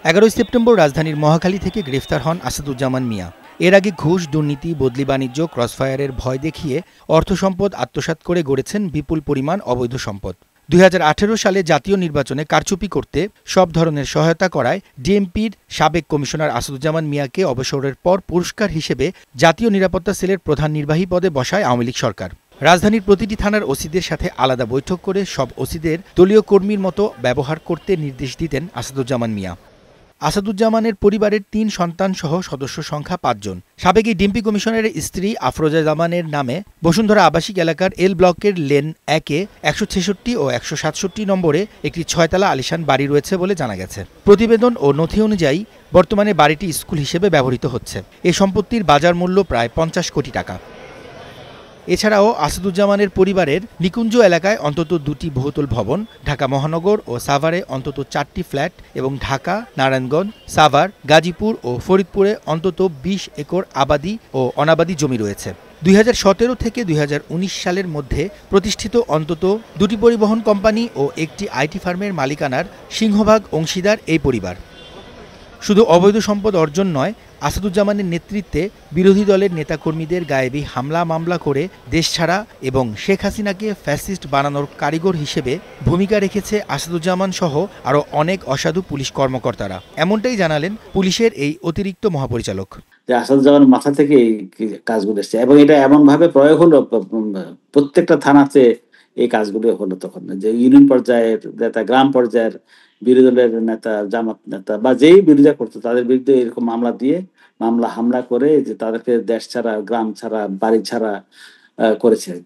11 September রাজধানীর মহাখালী থেকে গ্রেফতার হন আসাদুজ্জামান মিয়া। এর আগে ঘুষ, দুর্নীতি, বদলি বাণিজ্য, ক্রসফায়ারের ভয় দেখিয়ে অর্থসম্পদ আত্মসাৎ করে গড়েছেন বিপুল পরিমাণ অবৈধ সম্পদ। 2018 সালে জাতীয় নির্বাচনে কারচুপি করতে সব ধরনের সহায়তা করায় ডিএমপির সাবেক কমিশনার আসাদুজ্জামান মিয়াকে অবসরের পর পুরস্কার হিসেবে জাতীয় নিরাপত্তা সেলের প্রধান নির্বাহী পদে বসায় আওয়ামী লীগ সরকার। রাজধানীর প্রতিটি থানার ওসিদের সাথে আলাদা বৈঠক করে সব ওসিদের দলীয় কর্মীর মতো ব্যবহার করতে নির্দেশ দিতেন আসাদুজ্জামান মিয়া। আসাদুজ্জামানের পরিবারের 3 সন্তান সহ সদস্য সংখ্যা 5 জন। সাবেক এই ডিএমপি কমিশনারের স্ত্রী আফরোজা জামানের নামে বসুন্ধরা আবাসিক এলাকার এল ব্লকের লেন 1-এ 166 ও 167 নম্বরে একটি 6তলা আলিশান বাড়ি রয়েছে বলে জানা গেছে। প্রতিবেদন ও নথি অনুযায়ী বর্তমানে বাড়িটি স্কুল হিসেবে ব্যবহৃত হচ্ছে। এই সম্পত্তির বাজার মূল্য প্রায় 50 কোটি টাকা। এছাড়াও আসাদুজ্জামানের পরিবারের নিকুঞ্জ এলাকায় অন্তত 2টি বহুতল ভবন, ঢাকা মহানগর ও সাভারে অন্তত 4টি ফ্ল্যাট এবং ঢাকা, নারায়ণগঞ্জ, সাভার, গাজীপুর ও ফরিদপুরে অন্তত 20 একর আবাদি ও অনাবাদি জমি রয়েছে। 2017 থেকে 2019 সালের মধ্যে প্রতিষ্ঠিত অন্তত 2টি পরিবহন কোম্পানি ও একটি আইটি ফার্মের মালিকানার সিংহভাগ অংশীদার এই পরিবার। শুধু অবৈধ সম্পদ অর্জন নয়, আসাদুজ্জামানের নেতৃত্বে বিরোধী দলের নেতাকর্মীদের গায়েবী হামলা মামলা করে দেশছাড়া এবং শেখ হাসিনাকে ফ্যাসিস্ট বানানোর কারিগর হিসেবে ভূমিকা রেখেছে আসাদুজ্জামান সহ আরও অনেক অসাধু পুলিশ কর্মকর্তারা। এমনটাই জানালেন পুলিশের এই অতিরিক্ত মহাপরিচালক। আসাদুজ্জামানের মাথা থেকে এই কাজগুলো এসছে এবং এটা এমন ভাবে প্রয়োগ হলো প্রত্যেকটা থানাতে এই কাজগুলো হলো তখন, যে ইউনিয়ন পর্যায়ের নেতা, গ্রাম পর্যায়ের বিরোধী দলের নেতা, জামাত নেতা বা যেই বিরোধিতা করতো তাদের বিরুদ্ধে এরকম হামলা করে যে তাদেরকে দেশ ছাড়া, গ্রাম ছাড়া, বাড়ি ছাড়া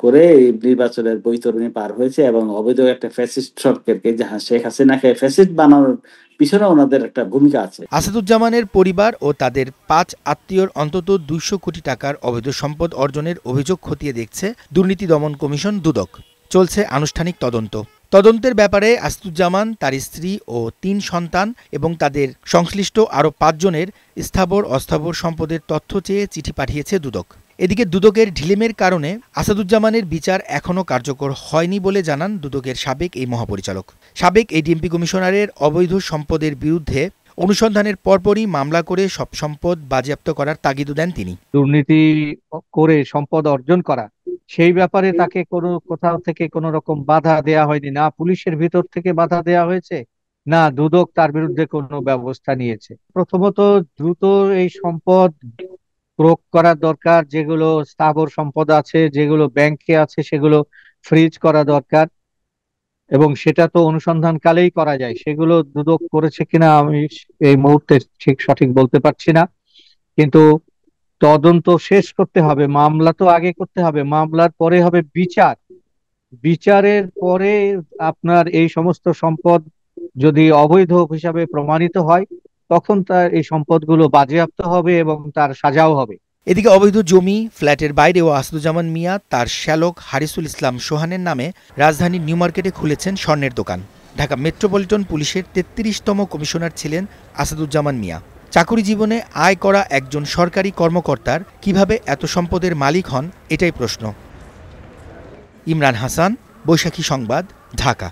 করে নির্বাচনের বৈতরণী পার হয়েছে এবং অবৈধ একটা ফ্যাসিস্ট সরকারকে, শেখ হাসিনাকে ফ্যাসিস্ট বানানোর পিছনে ওনাদের একটা ভূমিকা আছে। আসাদুজ্জামানের পরিবার ও তাদের 5 আত্মীয়র অন্তত 200 কোটি টাকার অবৈধ সম্পদ অর্জনের অভিযোগ খতিয়ে দেখছে দুর্নীতি দমন কমিশন দুদক। চলছে আনুষ্ঠানিক তদন্ত। তদন্তের ব্যাপারে আসাদুজ্জামান, তার স্ত্রী ও 3 সন্তান এবং তাদের সংশ্লিষ্ট আরও 5 জনের স্থাবর অস্থাবর সম্পদের তথ্য চেয়ে চিঠি পাঠিয়েছে দুদক। এদিকে দুদকের ঢিলেমের কারণে আসাদুজ্জামানের বিচার এখনও কার্যকর হয়নি বলে জানান দুদকের সাবেক এই মহাপরিচালক। সাবেক এই ডিএমপি কমিশনারের অবৈধ সম্পদের বিরুদ্ধে অনুসন্ধানের পরপরই মামলা করে সব সম্পদ বাজেয়াপ্ত করার তাগিদ দেন তিনি। দুর্নীতি করে সম্পদ অর্জন করা, সেই ব্যাপারে তাকে কোথাও থেকে কোনো রকম বাধা দেয়া হয়নি, না পুলিশের ভিতর থেকে বাধা দেয়া হয়েছে, না দুদক তার বিরুদ্ধে কোনো ব্যবস্থা নিয়েছে। প্রথমত দ্রুত এই সম্পদ ক্রোক করা দরকার, যেগুলো স্থাবর সম্পদ আছে, যেগুলো ব্যাংকে আছে, সেগুলো ফ্রিজ করা দরকার এবং সেটা তো অনুসন্ধানকালেই করা যায়। সেগুলো দুদক করেছে কিনা আমি এই মুহূর্তে সঠিক বলতে পারছি না, কিন্তু তদন্ত শেষ করতে হবে। মামলা তো আগে করতে হবে, মামলার পরে হবে বিচার, বিচারের পরে আপনার এই সমস্ত সম্পদ যদি অবৈধ হিসাবে প্রমাণিত হয় তখন তার এই সম্পদগুলো বাজেয়াপ্ত হবে এবং তার সাজাও হবে। এদিকে অবৈধ জমি, ফ্ল্যাটের বাইরেও আসাদুজ্জামান মিয়া তার শ্যালক হারিসুল ইসলাম সোহানের নামে রাজধানীর নিউ মার্কেটে খুলেছেন স্বর্ণের দোকান। ঢাকা মেট্রোপলিটন পুলিশের 33তম কমিশনার ছিলেন আসাদুজ্জামান মিয়া। চাকুরি জীবনে আয় করা একজন সরকারি কর্মকর্তার কিভাবে এত সম্পদের মালিক হন, এটাই প্রশ্ন। ইমরান হাসান, বৈশাখী সংবাদ, ঢাকা।